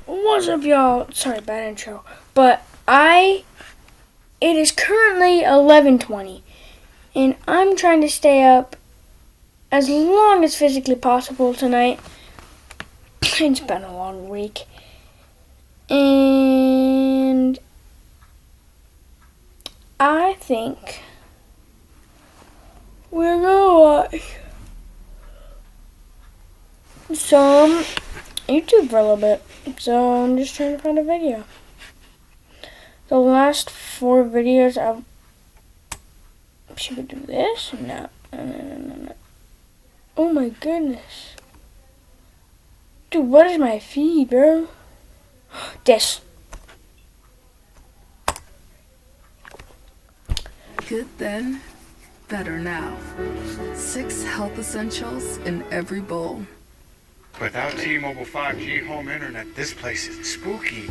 What's up, y'all? Sorry, bad intro. But it is currently 11:20, and I'm trying to stay up as long as physically possible tonight. It's been a long week. And I think we're gonna watch some YouTube for a little bit. So I'm just trying to find a video. The last 4 videos should we do this? No. Oh my goodness. Dude, what is my feed, bro? This. Good then, better now. 6 health essentials in every bowl. Without T-Mobile 5G home internet, this place is spooky.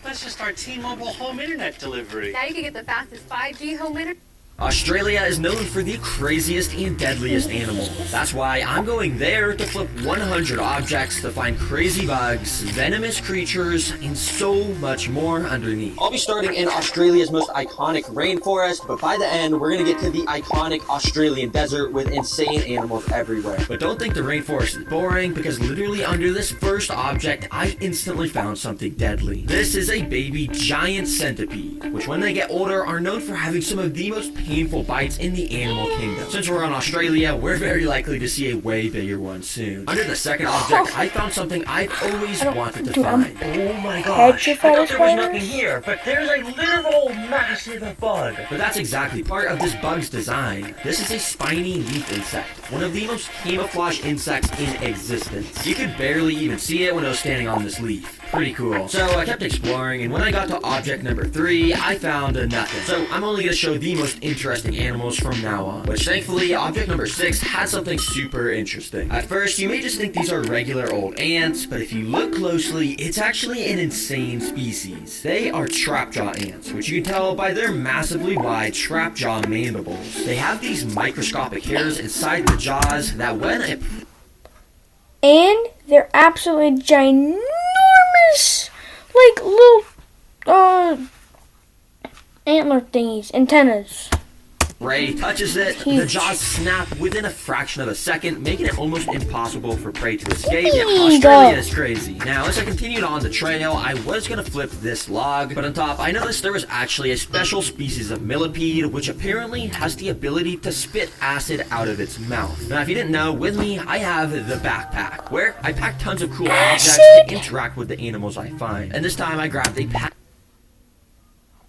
Let's just start T-Mobile home internet delivery. Now you can get the fastest 5G home internet. Australia is known for the craziest and deadliest animals. That's why I'm going there to flip 100 objects to find crazy bugs, venomous creatures, and so much more underneath. I'll be starting in Australia's most iconic rainforest, but by the end, we're gonna get to the iconic Australian desert with insane animals everywhere. But don't think the rainforest is boring, because literally under this first object, I instantly found something deadly. This is a baby giant centipede, which when they get older are known for having some of the most painful bites in the animal kingdom. Since we're in Australia, we're very likely to see a way bigger one soon. Under the second object, I found something I've always wanted to find. Oh my gosh, I thought there was nothing here, but there's a literal massive bug. But that's exactly part of this bug's design. This is a spiny leaf insect, one of the most camouflaged insects in existence. You could barely even see it when I was standing on this leaf. Pretty cool. So I kept exploring, and when I got to object number 3, I found nothing. So I'm only going to show the most interesting animals from now on, which thankfully object number 6 had something super interesting. At first, you may just think these are regular old ants, but if you look closely, it's actually an insane species. They are trapjaw ants, which you can tell by their massively wide trapjaw mandibles. They have these microscopic hairs inside the jaws that when it... And they're absolutely ginormous, like little antler thingies, antennas. Prey touches it, the jaws snap within a fraction of a second, making it almost impossible for prey to escape. Yeah, Australia is crazy. Now, as I continued on the trail, I was gonna flip this log, but on top, I noticed there was actually a special species of millipede, which apparently has the ability to spit acid out of its mouth. Now, if you didn't know, with me, I have the backpack, where I pack tons of cool objects to interact with the animals I find. And this time, I grabbed a pack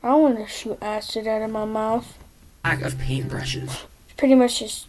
want to shoot acid out of my mouth. of paintbrushes. It's pretty much just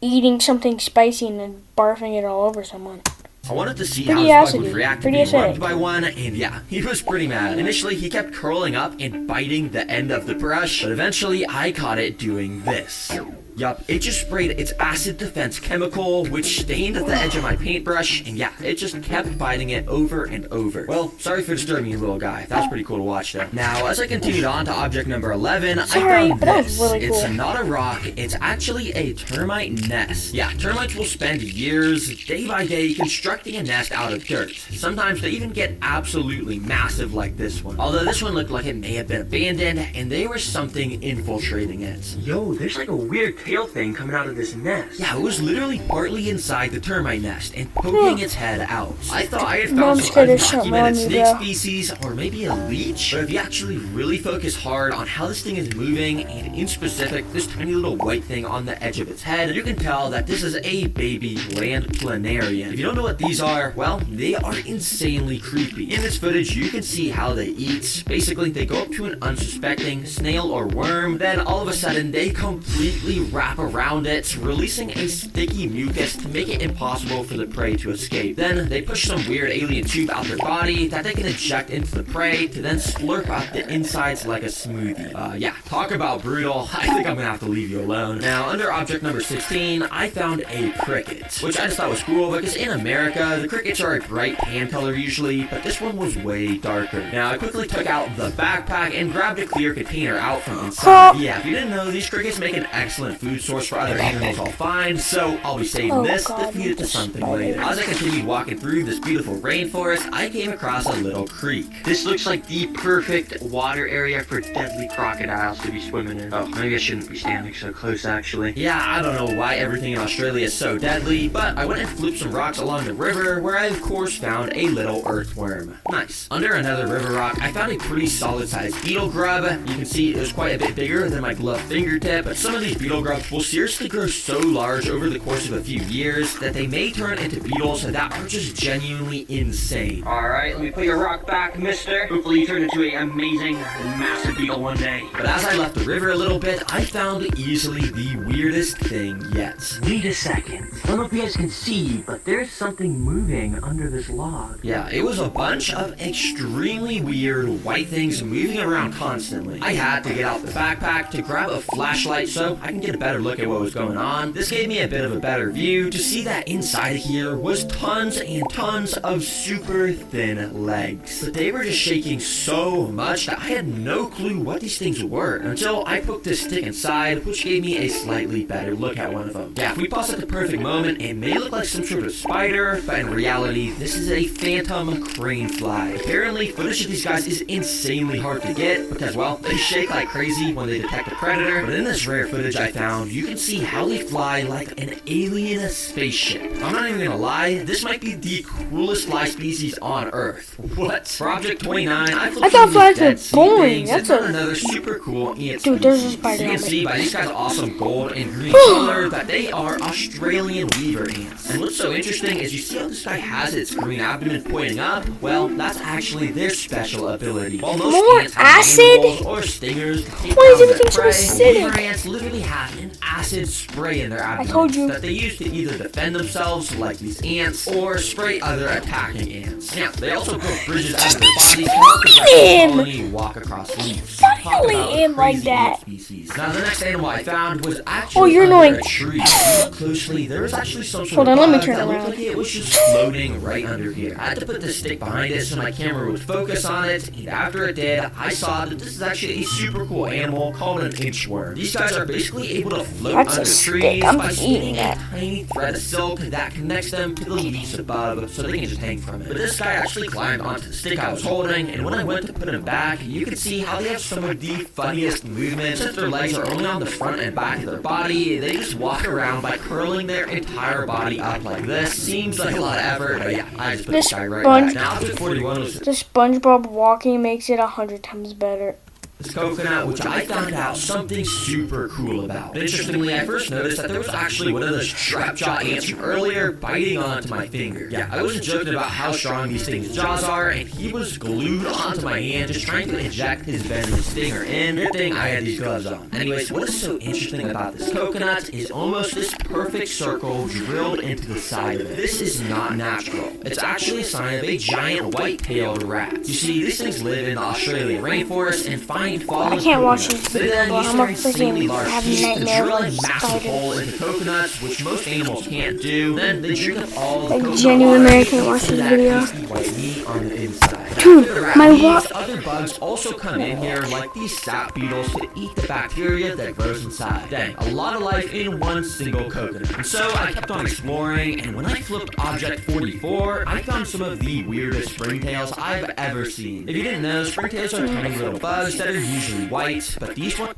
eating something spicy and then barfing it all over someone. I wanted to see Pretty how this bug acidy. would react to Pretty being acidic. rubbed by one, and yeah, he was pretty mad. Initially, he kept curling up and biting the end of the brush, but eventually, I caught it doing this. Yup, it just sprayed its acid defense chemical, which stained the edge of my paintbrush, and yeah, it just kept biting it over and over. Well, sorry for disturbing you, little guy. That was pretty cool to watch, though. Now, as I continued on to object number 11, I found but that was this. really cool. It's not a rock, it's actually a termite nest. Yeah, termites will spend years, day by day, constructing a nest out of dirt. Sometimes they even get absolutely massive like this one. Although this one looked like it may have been abandoned, and there was something infiltrating it. Yo, there's like a weird tail thing coming out of this nest. Yeah, it was literally partly inside the termite nest and poking its head out. I thought I had found Mom's some scared of something undocumented on you, snake bro. species or maybe a leech. But if you actually really focus hard on how this thing is moving, and in specific, this tiny little white thing on the edge of its head, you can tell that this is a baby land planarian. If you don't know what these are, well, they are insanely creepy. In this footage, you can see how they eat. Basically, they go up to an unsuspecting snail or worm, then all of a sudden, they completely wrap around it, releasing a sticky mucus to make it impossible for the prey to escape. Then, they push some weird alien tube out their body that they can inject into the prey to then slurp up the insides like a smoothie. Yeah, talk about brutal. I think I'm gonna have to leave you alone. Now, under object number 16, I found a cricket, which I just thought was cool because in America, the crickets are a bright tan color usually, but this one was way darker. Now, I quickly took out the backpack and grabbed a clear container out from inside. Yeah, if you didn't know, these crickets make an excellent food food source for other animals I'll find, so I'll be saving this to feed it to something later. As I continued walking through this beautiful rainforest, I came across a little creek. This looks like the perfect water area for deadly crocodiles to be swimming in. Oh, maybe I shouldn't be standing so close, actually. Yeah, I don't know why everything in Australia is so deadly, but I went and flipped some rocks along the river, where I of course found a little earthworm. Nice. Under another river rock, I found a pretty solid-sized beetle grub. You can see it was quite a bit bigger than my gloved fingertip, but some of these beetle grubs will seriously grow so large over the course of a few years that they may turn into beetles that are just genuinely insane. Alright, let me put your rock back, mister. Hopefully you turn into an amazing, massive beetle one day. But as I left the river a little bit, I found easily the weirdest thing yet. Wait a second. I don't know if you guys can see, but there's something moving under this log. Yeah, it was a bunch of extremely weird white things moving around constantly. I had to get out the backpack to grab a flashlight so I can get a better look at what was going on. This gave me a bit of a better view to see that inside of here was tons and tons of super thin legs. But they were just shaking so much that I had no clue what these things were until I poked this stick inside, which gave me a slightly better look at one of them. Yeah, if we pause at the perfect moment, it may look like some sort of spider, but in reality, this is a phantom crane fly. Apparently, footage of these guys is insanely hard to get because, well, they shake like crazy when they detect a predator, but in this rare footage I found, you can see how they fly like an alien spaceship. I'm not even gonna lie, this might be the coolest fly species on Earth. What? For Object 29, I thought flies were boring. That's another super cool ant Dude, there's a species. spider You on can me. see by these guys' awesome gold and green color that they are Australian weaver ants. And what's so interesting is you see how this guy has its green abdomen pointing up? Well, that's actually their special ability. While most More ants have acid? mandibles or stingers to take Why is down their everything so prey, acidic? weaver ants literally have an acid spray in their abdomen told you. that they use to either defend themselves like these ants or spray other attacking ants. Now, they also build bridges out of their bodies to help the rest of the him! colony walk across leaves. Don't Talk bully about him like crazy that. ant species. Now, the next animal I found was actually Oh, you're under annoying. a tree. Look closely, there was actually some sort Hold of on, let me bug turn that looked around. like it was just floating right under here. I had to put the stick behind it so my camera would focus on it, and after it did, I saw that this is actually a super cool animal called an inchworm. These guys are basically able to float That's a under stick. trees I'm by eating spinning a that. tiny thread of silk that connects them to the leaves above so they can just hang from it. But this guy actually climbed onto the stick I was holding, and when I went to put him back, you can see how they have some of the funniest movements. Since their legs are only on the front and back of their body, they just walk around by curling their entire body up like this. Seems like a lot of effort, but yeah, I just put this guy right back. Now, Object 41 was The SpongeBob walking makes it 100 times better. this coconut, which I found out something super cool about. Interestingly, I first noticed that there was actually one of those trapjaw ants from earlier biting onto my finger. Yeah, I wasn't joking about how strong these things' jaws are, and he was glued onto my hand just trying to inject his venomous stinger in. Good thing I had these gloves on. Anyways, what is so interesting about this coconut is almost this perfect circle drilled into the side of it. This is not natural. It's actually a sign of a giant white-tailed rat. You see, these things live in the Australian rainforest and find I can't watch this They then video. use I'm their a insanely freaking large having teeth to nightmare drill a with massive spiders. hole into coconuts, which most animals can't do. Then they drink up all the Like, coconut genuine water American and watch put this that video. tasty white meat on the inside. Dude, After the rat my leaves, other bugs also come in here, like these sap beetles, to eat the bacteria that grows inside. Dang, a lot of life in one single coconut. And so I kept on exploring, and when I flipped Object 44, I found some of the weirdest springtails I've ever seen. If you didn't know, springtails are tiny little bugs that are usually white, but these ones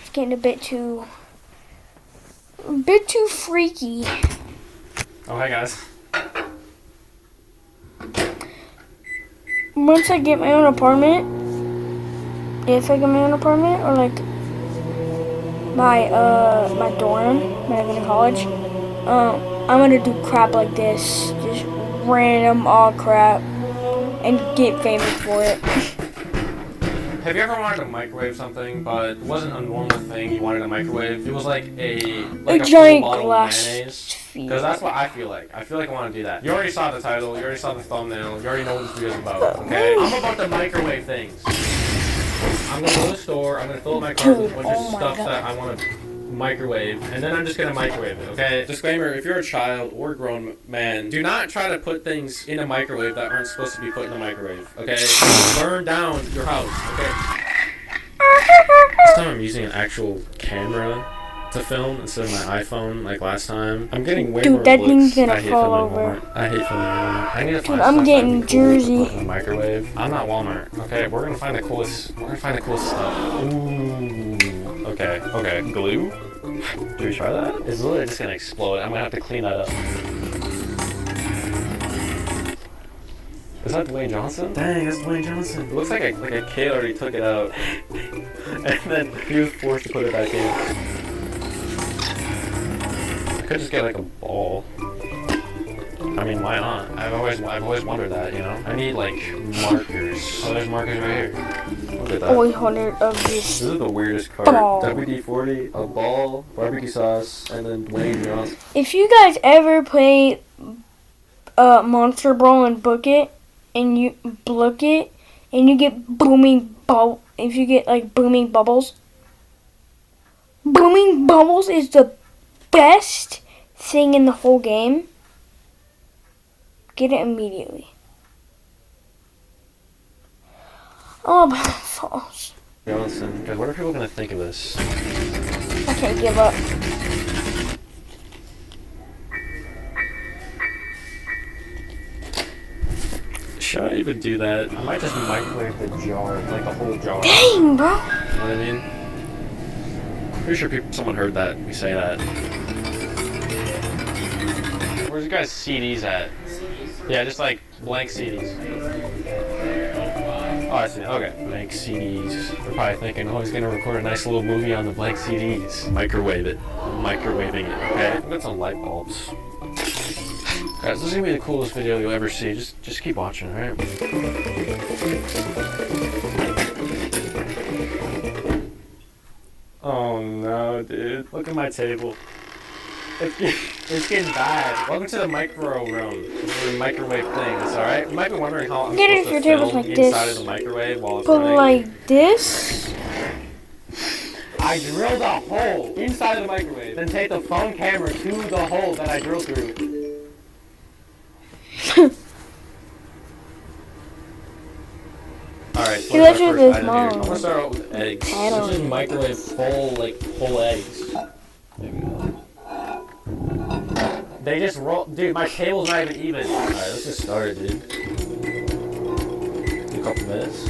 It's getting a bit too freaky. Oh, hey guys. Once I get my own apartment, if I get my own apartment, or like my dorm when I go to college, I'm gonna do crap like this, just random odd crap, and get famous for it. Have you ever wanted to microwave something, but it wasn't a normal thing you wanted to microwave? It was like a giant full bottle of glass mayonnaise. feed. Because that's what I feel like. I feel like I want to do that. You already saw the title. You already saw the thumbnail. You already know what this video is about. Okay? I'm about to microwave things. I'm gonna go to the store. I'm gonna fill up my cart with a bunch of Oh my stuff God. that I want to microwave, and then I'm just gonna microwave it. Okay? Disclaimer: if you're a child or a grown man, do not try to put things in a microwave that aren't supposed to be put in the microwave. Okay? Burn down your house. Okay? time I'm using an actual camera to film instead of my iPhone like last time. I'm getting way more Dude, that looks. thing's gonna I hate fall filming over. Walmart. I hate filming Walmart. I need to Dude, find I'm stuff getting that'd be cool Jersey. in the microwave. I'm not Walmart. Okay, we're gonna find the coolest. We're gonna find the coolest stuff. Ooh. Okay. Okay. Glue. Do we try that? It's literally just gonna explode. I'm gonna have to clean that up. Is that Dwayne Johnson? Dang, that's Dwayne Johnson. It looks like a kid already took it out. And then he was forced to put it back in. I could just get like a ball. I mean, why not? I've always wondered that, you know? I need like markers. Oh, there's markers right here. Look at that. Always wondered of this. This is the weirdest card. Ball. WD-40, a ball, barbecue sauce, and then Dwayne Johnson. If you guys ever play Monster Brawl and book it, and you block it, and you get if you get like booming bubbles is the best thing in the whole game. Get it immediately. Oh, but it falls. Johnson. Guys, what are people gonna think of this? I can't give up. Should I even do that? I might just microwave the jar, like the whole jar. Dang, bro. You know what I mean? Pretty sure someone heard that, me say that. Where's you guys' CDs at? Yeah, just like blank CDs. Oh, I see. Okay. Blank CDs. They're probably thinking, oh, he's gonna record a nice little movie on the blank CDs. Microwave it. I'm microwaving it, okay? I've got some light bulbs. Guys, this is gonna be the coolest video you'll ever see. Just keep watching, alright? Oh no, dude. Look at my table. It's getting bad. Welcome to the micro room. The microwave things, alright? You might be wondering how I'm Get it supposed if to your table's film like inside this. of the microwave while it's But running. like this? I drilled a hole inside of the microwave, then take the phone camera to the hole that I drilled through. Alright, He what's left our it first with item here? mom. I'm gonna start out with eggs. I don't Let's just microwave whole eggs. There we go. They just roll. Dude, my table's not even. Alright, let's just start it, dude. A couple minutes.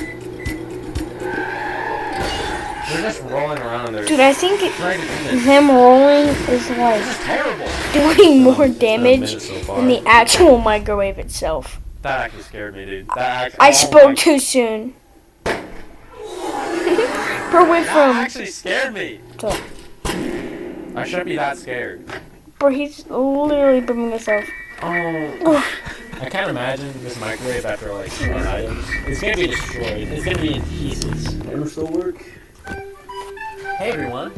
They're just rolling around in there. Dude, I think Trying to do this. them rolling is like This is terrible. doing more It's been a damage minute so far. than the actual microwave itself. That actually scared me, dude. That actually, I oh spoke my- too soon. Bro went That from actually scared me. to, I shouldn't be that scared. bro, he's literally burning himself. Oh. I can't imagine this microwave after like 10 items. It's gonna be destroyed. It's gonna be in pieces. It'll still work. Hey everyone.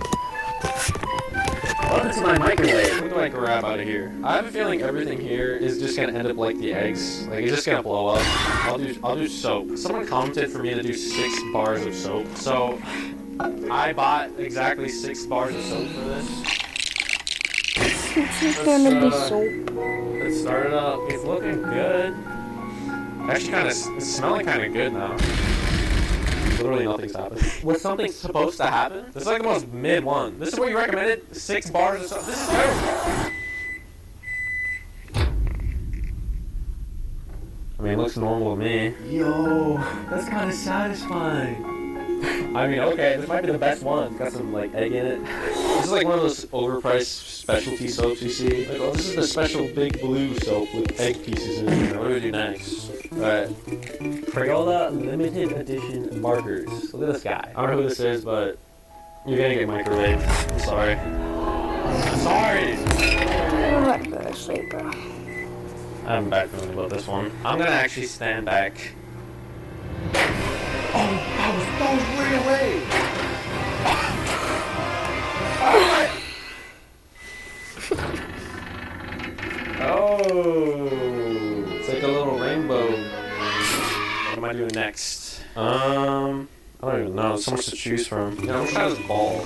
Welcome to my microwave. What do I grab out of here? I have a feeling everything here is just gonna end up like the eggs. Like it's just gonna blow up. I'll do soap. Someone commented for me to do 6 bars of soap. So I bought exactly 6 bars of soap for this. It's gonna be soap. Let's start it up. It's looking good. Actually, it's smelling kind of good now. Literally nothing's happened. Was something supposed to happen? This is like the most mid one. This is what you recommended? 6 bars or something? This is terrible. I mean, it looks normal to me. Yo, that's kind of satisfying. I mean, okay, this might be the best one. It's got some, like, egg in it. This is like one of those overpriced specialty soaps you see. Like, oh, this is the special big blue soap with egg pieces in it. What do we do next? Alright. Crayola limited edition markers. Look at this guy. I don't know who this is, but you're gonna get microwaved. I'm sorry. I'm sorry! I'm not gonna sleep, bro. I'm back feeling about this one. I'm gonna actually stand back. Oh, that was way away! Oh, it's like a little rainbow. What am I doing next? I don't even know. So much to choose from. Yeah, I'm gonna try this ball.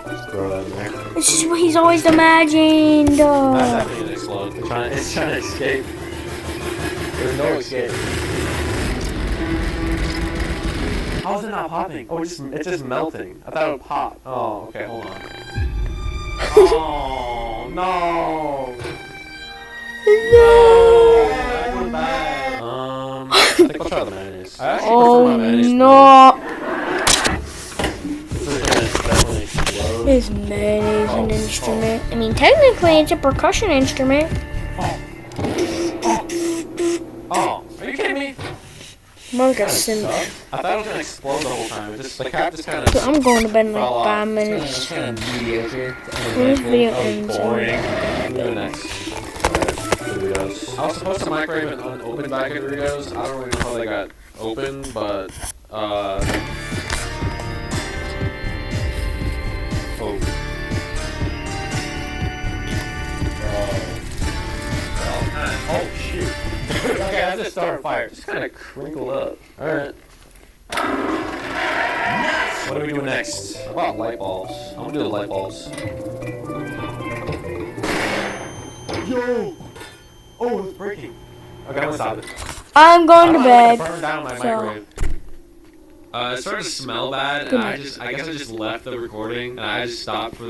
Just throw that in there. This is what he's always imagined. That's definitely gonna explode. It's trying to escape. There's no escape. How is it not popping? Oh, it's just melting. I thought it would pop. Oh, okay, hold on. Oh, no. No. I think I'll try the mayonnaise. I actually prefer my mayonnaise more. Is mayonnaise an instrument? I mean, technically it's a percussion instrument. Oh, are you kidding me? More like a cymbal. I thought it was gonna explode the whole time. It just, the cap just kind of So I'm going to bed in fell like off. 5 minutes. Kind of mediocre. When this video ends, boring. Do the next. Doritos. I was supposed to microwave an unopened bag of Doritos. I don't really know how they got open, but oh. Oh shoot. Okay, I just started a fire. Just kind of crinkle up. Alright. What are we doing next? What about light bulbs? I'm gonna do the light bulbs. Yo! Oh, it's breaking. Okay, I'm gonna stop it. I'm going to I bed. burned down my so- microwave. It started to smell bad, and I guess I just left the recording, and I just stopped for